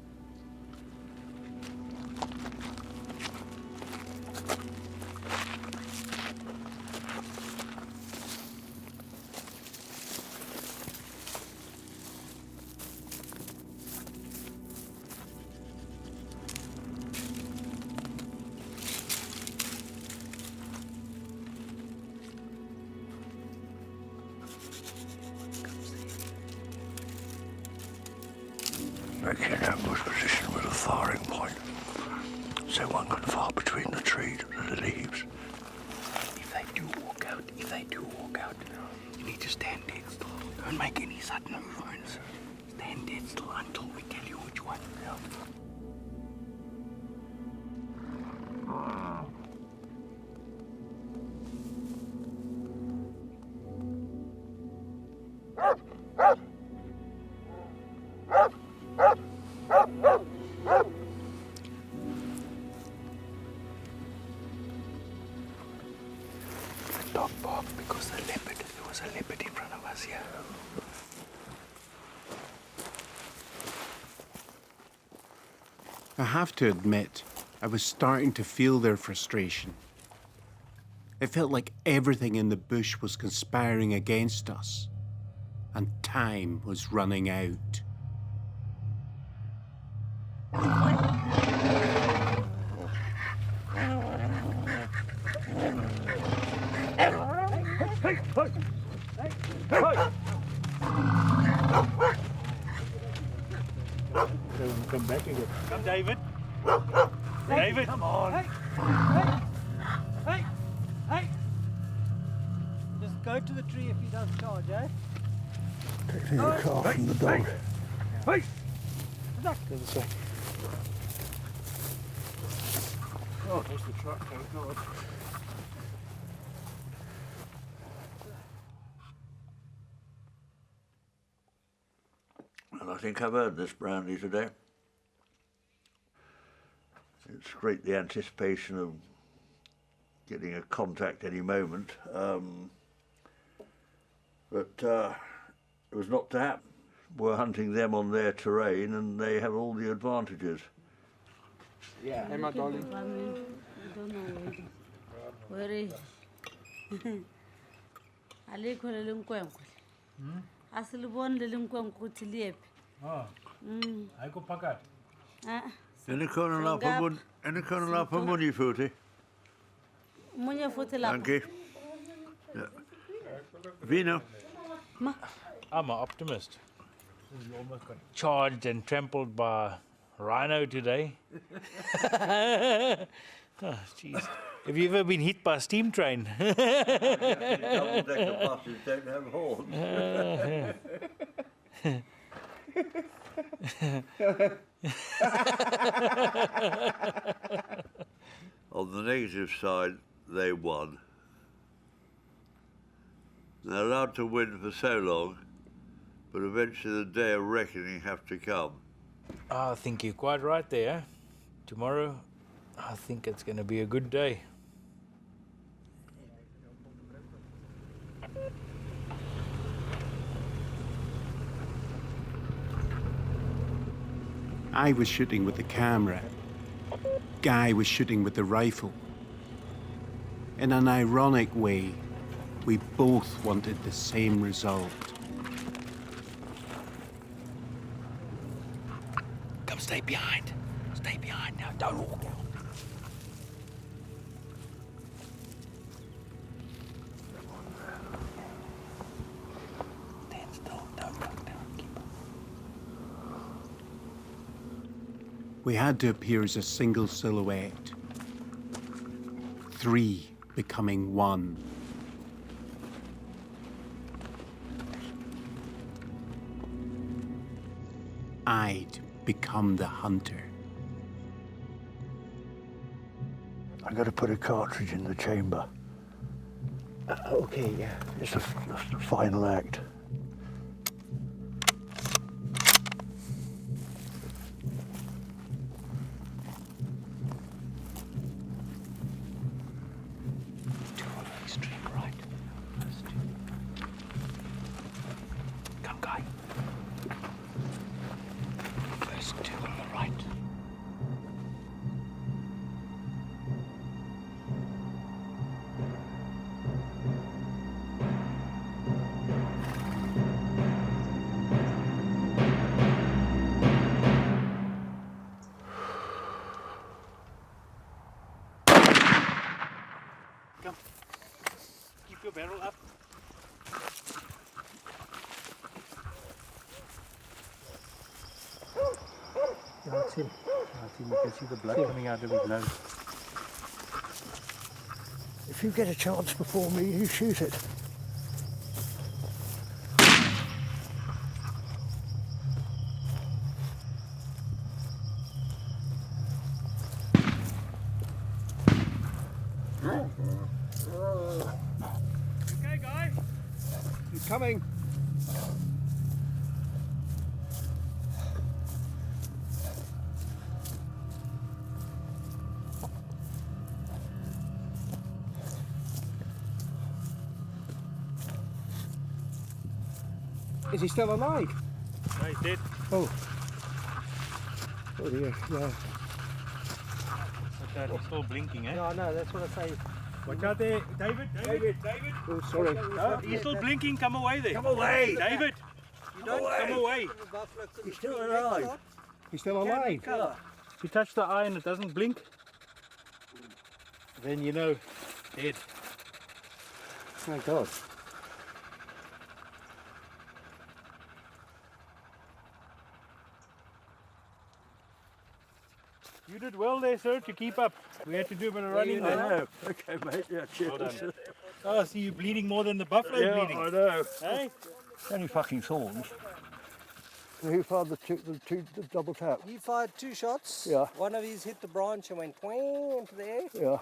making an ambush position with a firing point, so one can fire between the trees and the leaves. If they do walk out, you need to stand dead still. Don't make any sudden movements. Stand dead still until we tell you which one. The dog barked because there was a leopard in front of us here. I have to admit, I was starting to feel their frustration. It felt like everything in the bush was conspiring against us, and time was running out. Come back again. Come, David. David, come on. Hey! Just go to the tree if he does charge, eh? Taking a car from the dog. Hey! Go this way. Oh, there's the truck. Oh, God. And I think I've earned this brandy today. It's great, the anticipation of getting a contact any moment, but it was not to happen. We're hunting them on their terrain and they have all the advantages. Yeah. Hey, my darling. I don't know where is Aliko le nkwenkwe. Asilibon le nkwenkwe tiliep. Oh. I go pakat. Any corner up a money footy. Munye footy la. Thank you. Vino. I'm an optimist. You almost got charged and trampled by rhino today. Oh, jeez. Have you ever been hit by a steam train? Double-decker buses don't have horns. On the negative side, they won. They're allowed to win for so long, but eventually the day of reckoning have to come. I think you're quite right there. Tomorrow, I think it's going to be a good day. I was shooting with the camera. Guy was shooting with the rifle. In an ironic way, we both wanted the same result. Come, stay behind. Stay behind now. Don't walk down. Stand still. Don't walk down. Keep up. We had to appear as a single silhouette. 3 becoming 1. I'd become the hunter. I've got to put a cartridge in the chamber. Okay, yeah. It's the final act. Extreme right. Come, Guy. First 2 on the right. Come. Keep your barrel up. him. I think you can see the blood coming out of his nose. If you get a chance before me, you shoot it. Okay, Guy? He's coming. Is he still alive? No, he's dead. Oh. Oh dear, yeah. But he's still blinking, eh? Yeah, I know, that's what I say. Watch out there, David. Oh, sorry. No, he's still blinking. Come away there. Come away! David. Come away. He's still alive. He's still alive? If you touch the eye and it doesn't blink, then you know, dead. My God. You did well there, sir, to keep up. We had to do a bit of running there. I know. Okay, mate. Yeah, cheers. Well done. Oh, I see you bleeding more than the buffalo bleeding. I know. Hey? Only fucking thorns. Who fired the double tap? He fired 2 shots. Yeah. One of these hit the branch and went twang into the air. Yeah.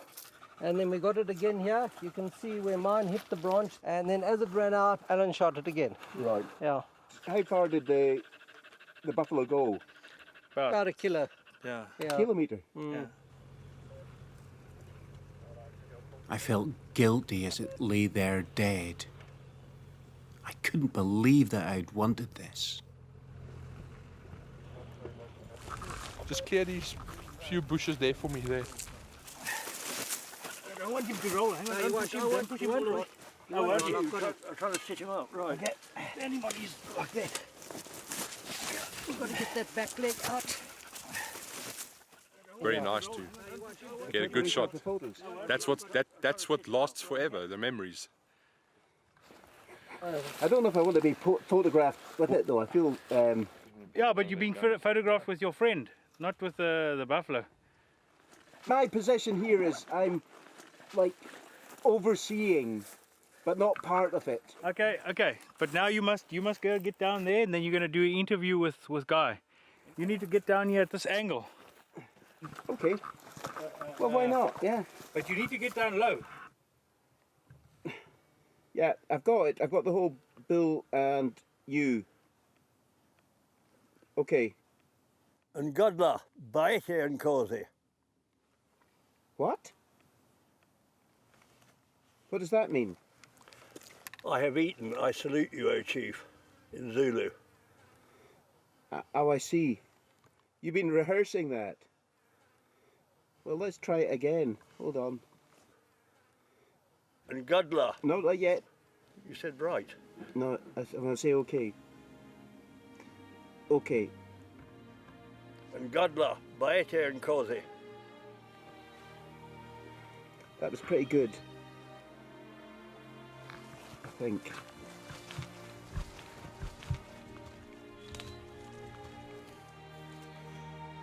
And then we got it again here. You can see where mine hit the branch. And then as it ran out, Alan shot it again. Right. Yeah. How far did the buffalo go? About a kilo. Yeah. Kilometre? Yeah. I felt guilty as it lay there dead. I couldn't believe that I'd wanted this. Just clear these few bushes there for me there. I don't want him to roll. Hang on, don't push him all the way. No, I'm trying to sit him up. Right. Okay. Anybody's like that. We've got to get that back leg out. Very nice to get a good shot. That's what lasts forever, the memories. I don't know if I want to be photographed with it though. I feel. Yeah, but you're being photographed with your friend, not with the buffalo. My position here is I'm like overseeing, but not part of it. Okay. But now you must go get down there, and then you're going to do an interview with Guy. You need to get down here at this angle. Okay. Well, why not? Yeah. But you need to get down low. Yeah, I've got it. I've got the whole bull and you. Okay. And Godla, bite and cozy. What? What does that mean? I have eaten, I salute you, O Chief, in Zulu. Oh, I see. You've been rehearsing that. Well, let's try it again. Hold on. And Godla. No, not yet. You said right. No, I'm going to say okay. Okay. And Godla, bite and cozy. That was pretty good. I think.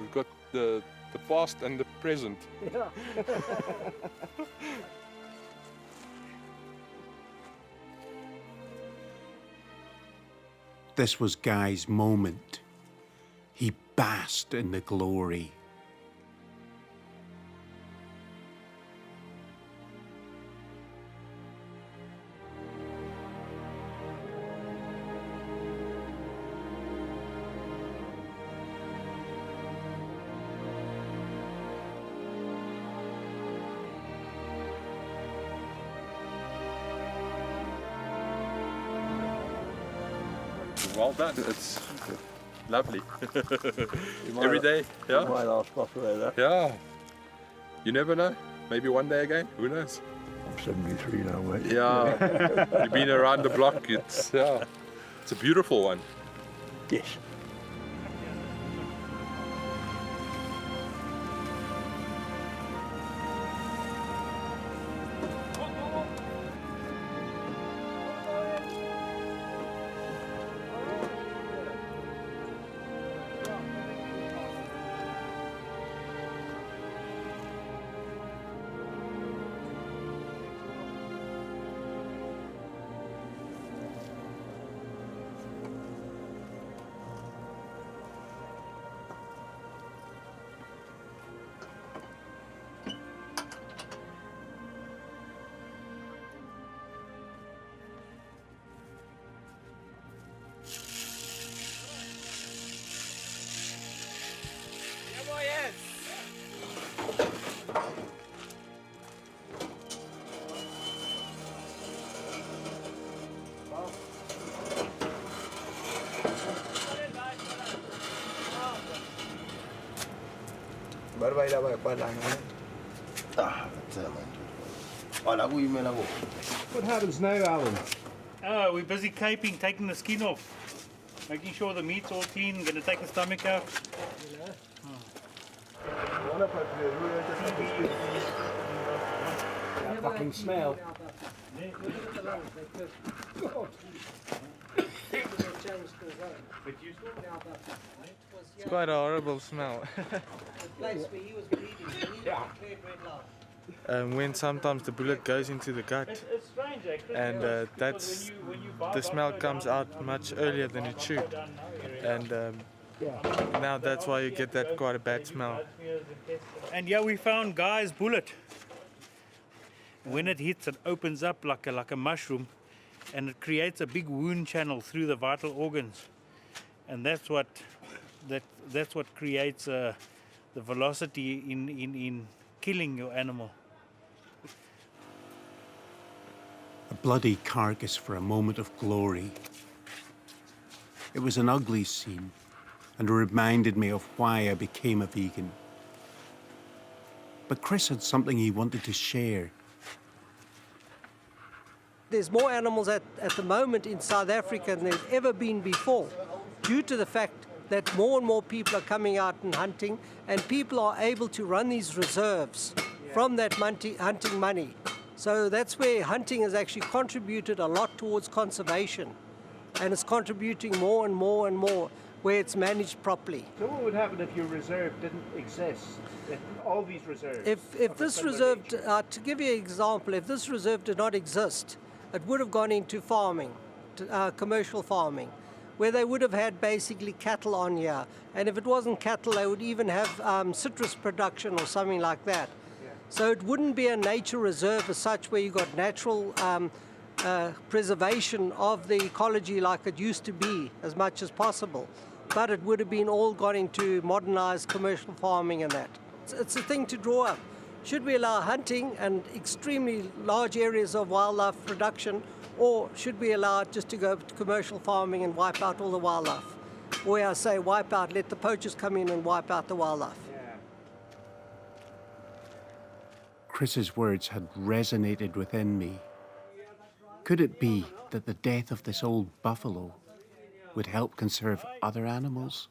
We've got the past and the present. Yeah. This was Guy's moment. He basked in the glory. Well done. It's lovely. Every day. Yeah. My last buffalo there. Yeah. You never know. Maybe one day again. Who knows? I'm 73 now, mate. Yeah. You've been around the block. It's a beautiful one. Yes. What happens now, Alan? Oh, we're busy caping, taking the skin off, making sure the meat's all clean, gonna take the stomach out. That fucking smell. It's quite a horrible smell. When sometimes the bullet goes into the gut, and the smell comes out much earlier than it should, and now that's why you get that quite a bad smell. And yeah, we found Guy's bullet. When it hits, it opens up like a mushroom, and it creates a big wound channel through the vital organs, and that's what creates the velocity in killing your animal. A bloody carcass for a moment of glory. It was an ugly scene and reminded me of why I became a vegan. But Chris had something he wanted to share. There's more animals at the moment in South Africa than there's ever been before, due to the fact that more and more people are coming out and hunting, and people are able to run these reserves from that hunting money. So that's where hunting has actually contributed a lot towards conservation, and it's contributing more and more and more where it's managed properly. So what would happen if your reserve didn't exist? If all these reserves... If this reserve, to give you an example, if this reserve did not exist, it would have gone into farming, commercial farming, where they would have had basically cattle on here. And if it wasn't cattle, they would even have citrus production or something like that. Yeah. So it wouldn't be a nature reserve as such, where you got natural preservation of the ecology like it used to be as much as possible. But it would have been all gone into modernized commercial farming and that. It's a thing to draw up. Should we allow hunting and extremely large areas of wildlife production, or should we allow it just to go to commercial farming and wipe out all the wildlife? Or I say wipe out, let the poachers come in and wipe out the wildlife. Yeah. Chris's words had resonated within me. Could it be that the death of this old buffalo would help conserve other animals?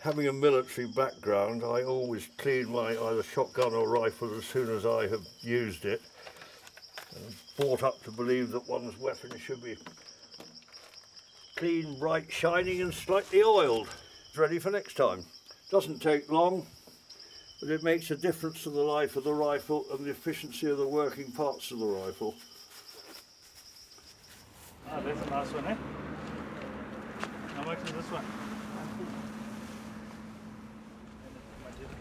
Having a military background, I always clean my either shotgun or rifle as soon as I have used it. I'm brought up to believe that one's weapon should be clean, bright, shining and slightly oiled. It's ready for next time. Doesn't take long, but it makes a difference to the life of the rifle and the efficiency of the working parts of the rifle. Ah, that's a nice one, eh? How much is this one?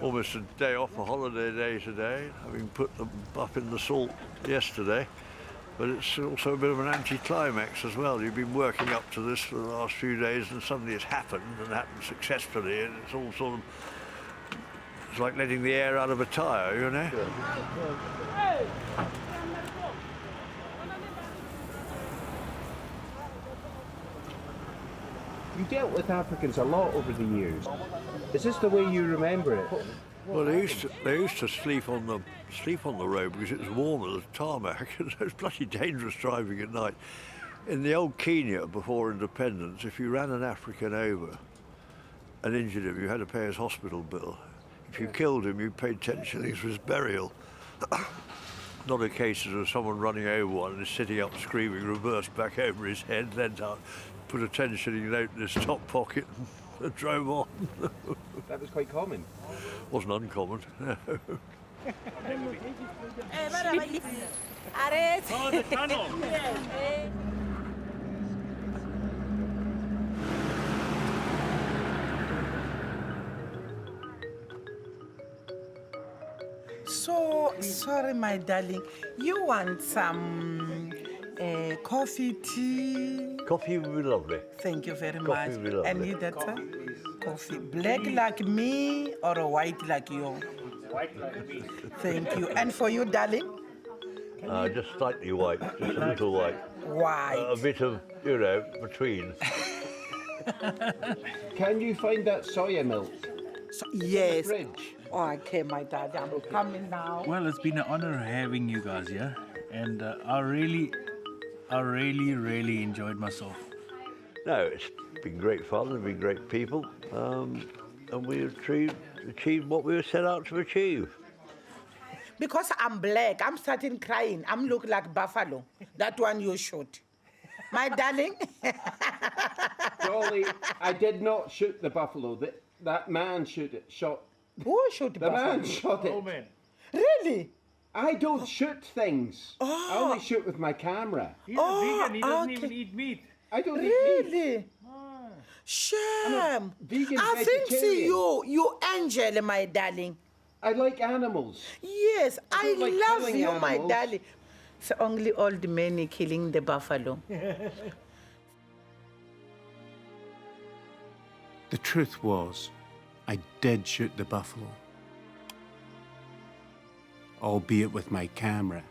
Almost a day off, a holiday day today, having put them up in the salt yesterday. But it's also a bit of an anticlimax as well. You've been working up to this for the last few days and suddenly it's happened, and happened successfully, and it's all sort of, it's like letting the air out of a tyre, you know? You dealt with Africans a lot over the years. Is this the way you remember it? Well, they used to sleep on the road because it was warmer than tarmac, and it was bloody dangerous driving at night. In the old Kenya before independence, if you ran an African over and injured him, you had to pay his hospital bill. If you killed him, you paid 10 shillings for his burial. Not a case of someone running over one and is sitting up screaming, reversed back over his head, leant out, put a 10 shilling note in his top pocket and drove on. That was quite common. Wasn't uncommon. Oh, the tunnel. So, sorry, my darling. You want some coffee, tea? Coffee would be lovely. Thank you very Coffee much. would be lovely. And you, that coffee, black like me or white like you? White like me. Thank you. And for you, darling? Just slightly white, just a little white. White. A bit of, between. Can you find that soya milk? Yes. Okay, my daddy, I'm coming now. Well, it's been an honor having you guys here, and I really enjoyed myself. No, it's been great fun, they've been great people, and we achieved what we were set out to achieve. Because I'm black, I'm starting crying. I'm look like buffalo. That one you shot. My darling. Dolly, I did not shoot the buffalo. That man shot. Who shot the buffalo? The man shot it. Oh, man. Really? I don't shoot things. Oh. I only shoot with my camera. He's a vegan, he doesn't even eat meat. I don't eat meat. Really? Shame. Vegan I think vegetarian. you angel, my darling. I like animals. Yes, I like love killing you, my animals. darling. It's only old men killing the buffalo. The truth was, I did shoot the buffalo, albeit with my camera.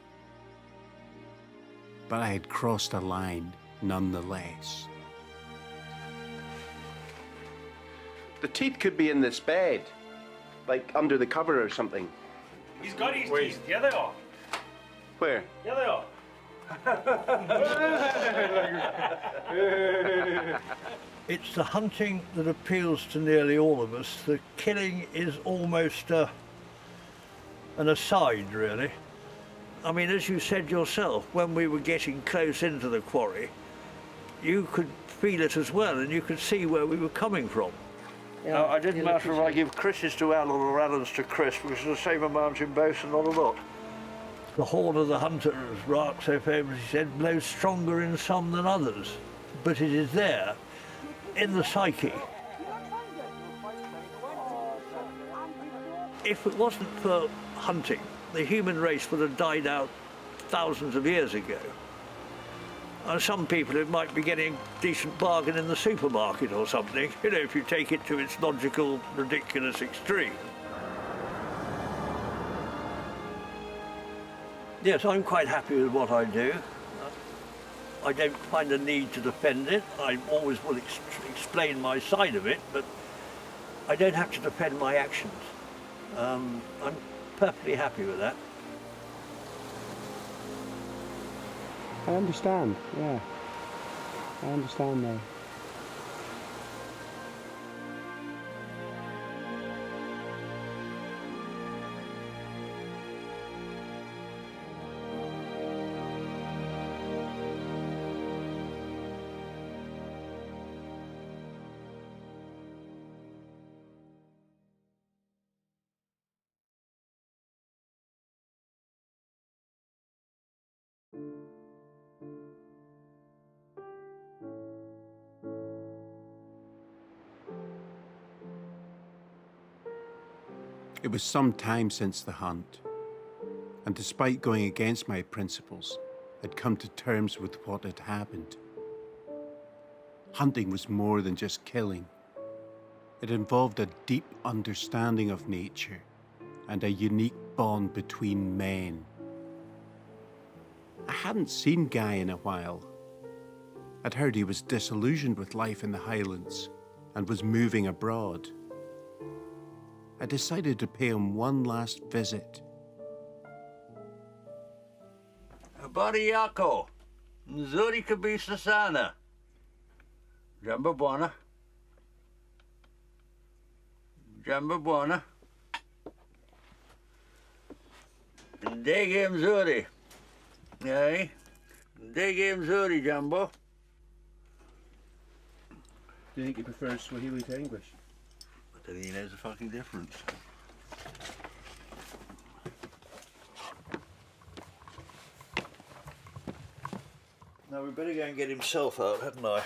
But I had crossed a line nonetheless. The teeth could be in this bed, like under the cover or something. He's got his teeth. Yeah, they are. Where? Yeah, they are. It's the hunting that appeals to nearly all of us. The killing is almost an aside, really. I mean, as you said yourself, when we were getting close into the quarry, you could feel it as well, and you could see where we were coming from. Now, I didn't matter if I give Chris's to Alan or Alan's to Chris, because it's the same amount in both and not a lot. The horn of the hunter, as Rack so famously said, blows stronger in some than others, but it is there, in the psyche. If it wasn't for hunting, the human race would have died out thousands of years ago. And some people, it might be getting a decent bargain in the supermarket or something, you know, if you take it to its logical, ridiculous extreme. Yes, I'm quite happy with what I do. I don't find a need to defend it. I always will explain my side of it, but I don't have to defend my actions. I'm perfectly happy with that. I understand, yeah. I understand now. It was some time since the hunt, and despite going against my principles, I'd come to terms with what had happened. Hunting was more than just killing. It involved a deep understanding of nature and a unique bond between men. I hadn't seen Guy in a while. I'd heard he was disillusioned with life in the highlands and was moving abroad. I decided to pay him one last visit. Habari yako, nzuri kabisa sana. Jambo bwana. Jambo bwana. Ndege mzuri. Eh? Ndege mzuri, Jambo. Do you think he prefers Swahili to English? I don't think he knows the fucking difference. Now, we better go and get himself out, hadn't I?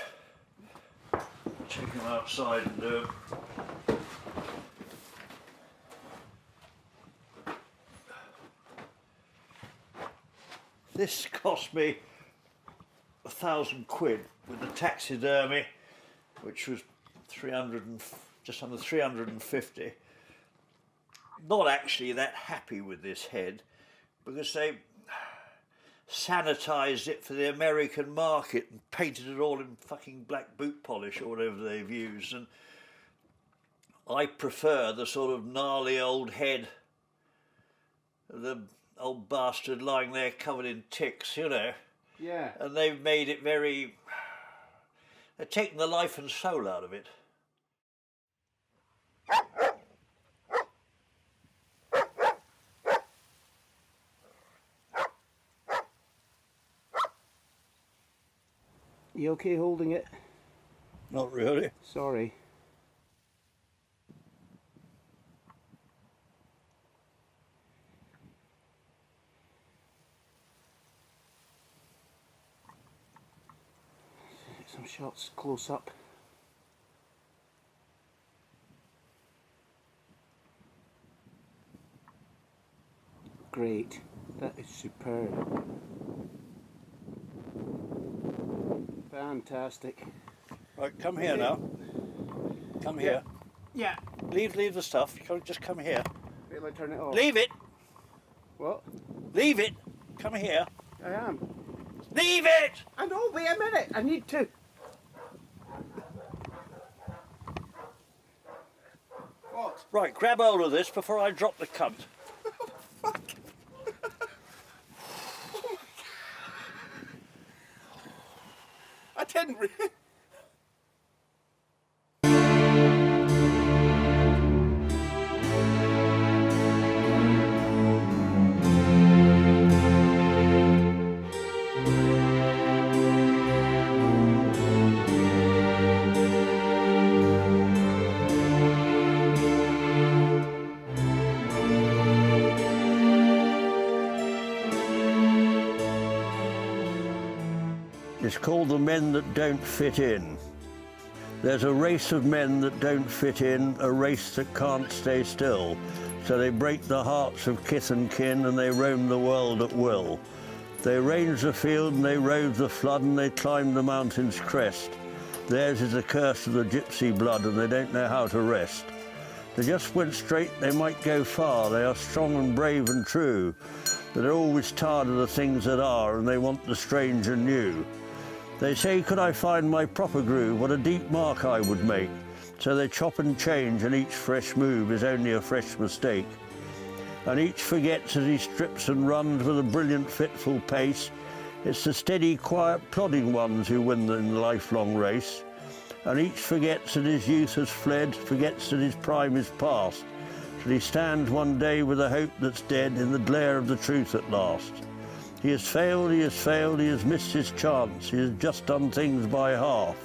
Take him outside and do it. This cost me £1,000 with the taxidermy, which was just under 350. Not actually that happy with this head, because sanitised it for the American market and painted it all in fucking black boot polish or whatever they've used. And I prefer the sort of gnarly old head of the old bastard lying there covered in ticks, you know. Yeah. And they've made it very... They've taken the life and soul out of it. You okay holding it? Not really. Sorry. Some shots close up. Great. That is superb. Fantastic. Right, come here now. Come here. Yeah. Leave the stuff. Just come here. Wait till I turn it off. Leave it. What? Leave it. Come here. I am. Leave it! I know, wait a minute. I need to. What? Right, grab hold of this before I drop the cunt. Fuck. I didn't really. It's called the men that don't fit in. There's a race of men that don't fit in, a race that can't stay still. So they break the hearts of kith and kin and they roam the world at will. They range the field and they rove the flood and they climb the mountain's crest. Theirs is the curse of the gypsy blood and they don't know how to rest. They just went straight, they might go far, they are strong and brave and true. But they're always tired of the things that are and they want the strange and new. They say, could I find my proper groove, what a deep mark I would make. So they chop and change, and each fresh move is only a fresh mistake. And each forgets as he strips and runs with a brilliant, fitful pace. It's the steady, quiet, plodding ones who win in the lifelong race. And each forgets that his youth has fled, forgets that his prime is past, till he stands one day with a hope that's dead in the glare of the truth at last. He has failed, he has failed, he has missed his chance, he has just done things by half.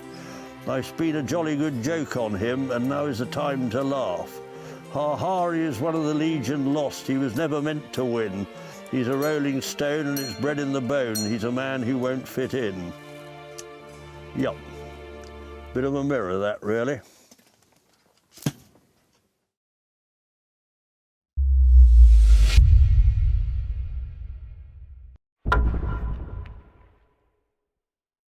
Life's been a jolly good joke on him, and now is the time to laugh. Ha ha, he is one of the legion lost, he was never meant to win. He's a rolling stone and it's bred in the bone, he's a man who won't fit in. Yup. Bit of a mirror, that, really.